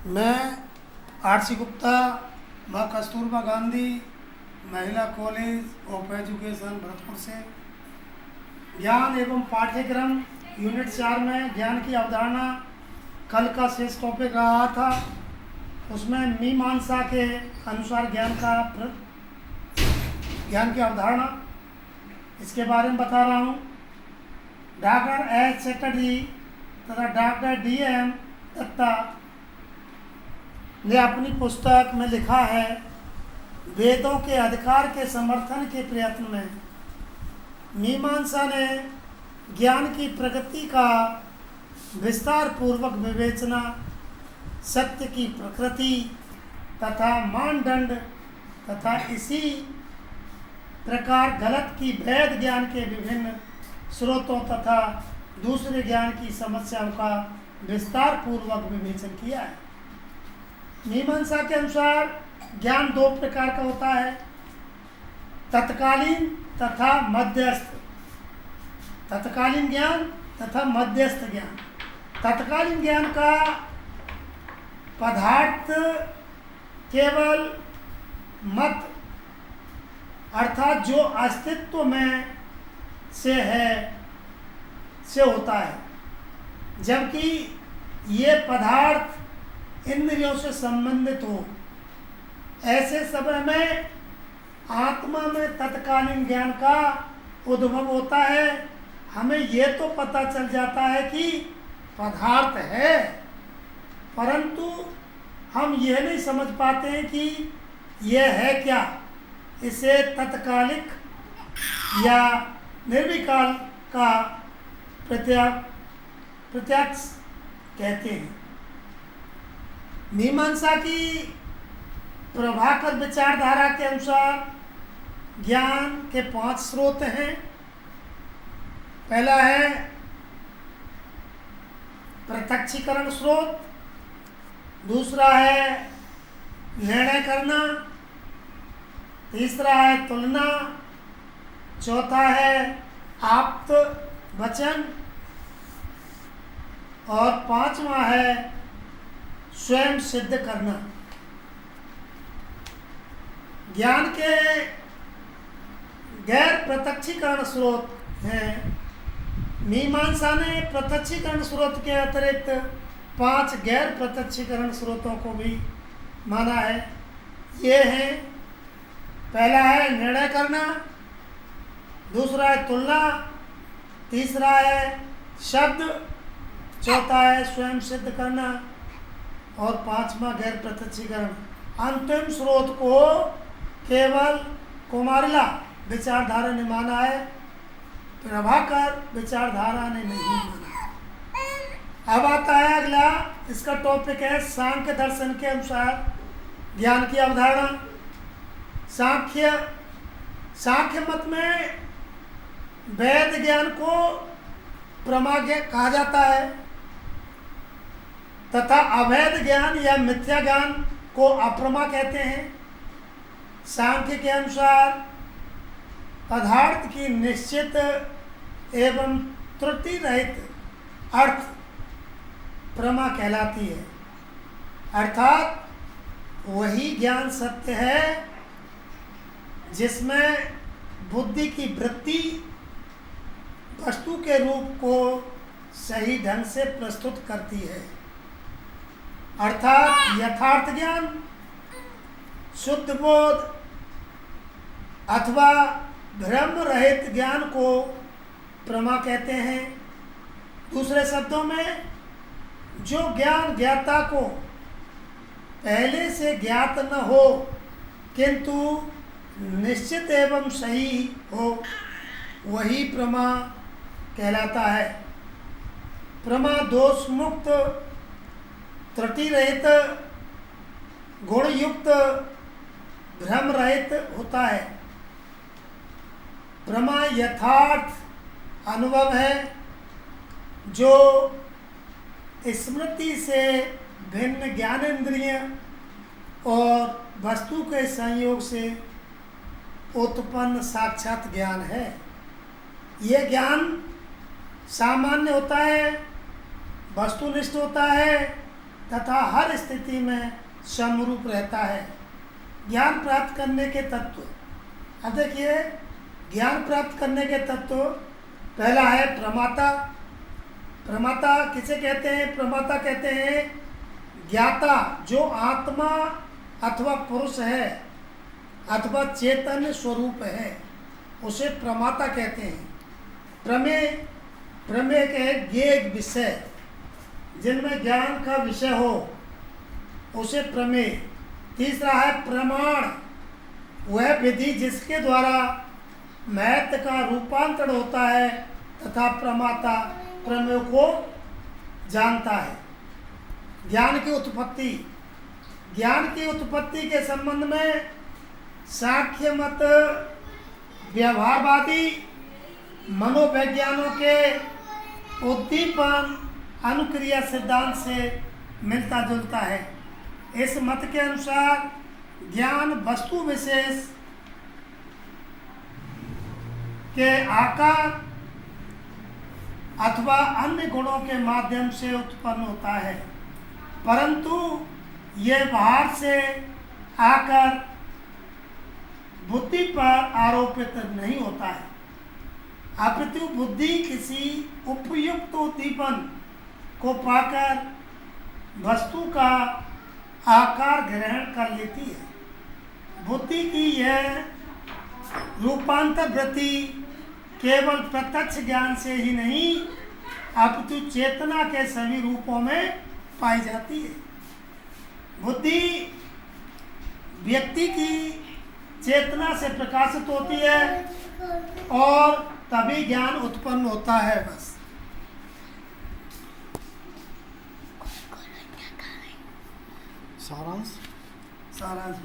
मैं आरसी गुप्ता, माँ कस्तूरबा गांधी महिला कॉलेज ऑफ एजुकेशन भरतपुर से ज्ञान एवं पाठ्यक्रम यूनिट 4 में ज्ञान की अवधारणा कल का शेष टॉपिक रहा था। उसमें मीमांसा के अनुसार ज्ञान की अवधारणा इसके बारे में बता रहा हूँ। डॉक्टर एच चटर्जी तथा डॉक्टर DM दत्ता ने अपनी पुस्तक में लिखा है, वेदों के अधिकार के समर्थन के प्रयत्न में मीमांसा ने ज्ञान की प्रगति का विस्तार पूर्वक विवेचना, सत्य की प्रकृति तथा मानदंड तथा इसी प्रकार गलत की वैध ज्ञान के विभिन्न स्रोतों तथा दूसरे ज्ञान की समस्याओं का विस्तार पूर्वक विवेचन किया है। मीमांसा के अनुसार ज्ञान 2 प्रकार का होता है, तत्कालीन तथा मध्यस्थ। तत्कालीन ज्ञान तथा मध्यस्थ ज्ञान। तत्कालीन ज्ञान का पदार्थ केवल मत अर्थात जो अस्तित्व में से होता है, जबकि ये पदार्थ इंद्रियों से संबंधित हो। ऐसे समय में आत्मा में तत्कालीन ज्ञान का उद्भव होता है। हमें ये तो पता चल जाता है कि पदार्थ है, परंतु हम यह नहीं समझ पाते हैं कि यह है क्या। इसे तत्कालिक या निर्विकाल का प्रत्यक्ष कहते हैं। मीमांसा की प्रभाकर विचारधारा के अनुसार ज्ञान के 5 स्रोत हैं। पहला है प्रत्यक्षीकरण स्रोत, दूसरा है निर्णय करना, तीसरा है तुलना, चौथा है आप्त वचन और 5वां है स्वयं सिद्ध करना। ज्ञान के गैर प्रत्यक्षीकरण स्रोत हैं। मीमांसा ने प्रत्यक्षीकरण स्रोत के अतिरिक्त 5 गैर प्रत्यक्षीकरण स्रोतों को भी माना है। ये हैं, पहला है निर्णय करना, दूसरा है तुलना, तीसरा है शब्द, चौथा है स्वयं सिद्ध करना और 5वां गैर प्रत्यक्षीकरण। अंतिम स्रोत को केवल कुमारिला विचारधारा ने माना है, प्रभाकर विचारधारा ने नहीं माना। अब आता है अगला, इसका टॉपिक है सांख्य दर्शन के अनुसार ज्ञान की अवधारणा। सांख्य मत में वैध ज्ञान को प्रमा कहा जाता है तथा अवैध ज्ञान या मिथ्या ज्ञान को अप्रमा कहते हैं। सांख्य के अनुसार पदार्थ की निश्चित एवं त्रुटि रहित अर्थ प्रमा कहलाती है, अर्थात वही ज्ञान सत्य है जिसमें बुद्धि की वृत्ति वस्तु के रूप को सही ढंग से प्रस्तुत करती है। अर्थात यथार्थ ज्ञान, शुद्ध बोध अथवा भ्रम रहित ज्ञान को प्रमा कहते हैं। दूसरे शब्दों में, जो ज्ञान ज्ञाता को पहले से ज्ञात न हो किंतु निश्चित एवं सही हो, वही प्रमा कहलाता है। प्रमा दोष मुक्त, त्रुटि रहित, गुण युक्त, भ्रम रहित होता है। प्रमा यथार्थ अनुभव है जो स्मृति से भिन्न ज्ञानेंद्रिय और वस्तु के संयोग से उत्पन्न साक्षात ज्ञान है। यह ज्ञान सामान्य होता है, वस्तुनिष्ठ होता है तथा हर स्थिति में समरूप रहता है। ज्ञान प्राप्त करने के तत्व, अब देखिए ज्ञान प्राप्त करने के तत्व, पहला है प्रमाता। प्रमाता किसे कहते हैं? प्रमाता कहते हैं ज्ञाता, जो आत्मा अथवा पुरुष है अथवा चेतन स्वरूप है, उसे प्रमाता कहते हैं। प्रमेय, प्रमेय के ज्ञेय विषय, जिनमें ज्ञान का विषय हो उसे प्रमेय। तीसरा है प्रमाण, वह विधि जिसके द्वारा महत्व का रूपांतरण होता है तथा प्रमाता प्रमेय को जानता है। ज्ञान की उत्पत्ति, ज्ञान की उत्पत्ति के संबंध में सांख्य मत व्यवहारवादी मनोवैज्ञानों के उद्दीपन अनुक्रिया सिद्धांत से मिलता जुलता है। इस मत के अनुसार ज्ञान वस्तु विशेष के आकार अथवा अन्य गुणों के माध्यम से उत्पन्न होता है, परंतु यह बाहर से आकर बुद्धि पर आरोपित नहीं होता है। अपितु बुद्धि किसी उपयुक्त उद्दीपन को पाकर वस्तु का आकार ग्रहण कर लेती है। बुद्धि की यह रूपांतर वृत्ति केवल प्रत्यक्ष ज्ञान से ही नहीं अपितु चेतना के सभी रूपों में पाई जाती है। बुद्धि व्यक्ति की चेतना से प्रकाशित होती है और तभी ज्ञान उत्पन्न होता है। बस सारांश सारांश।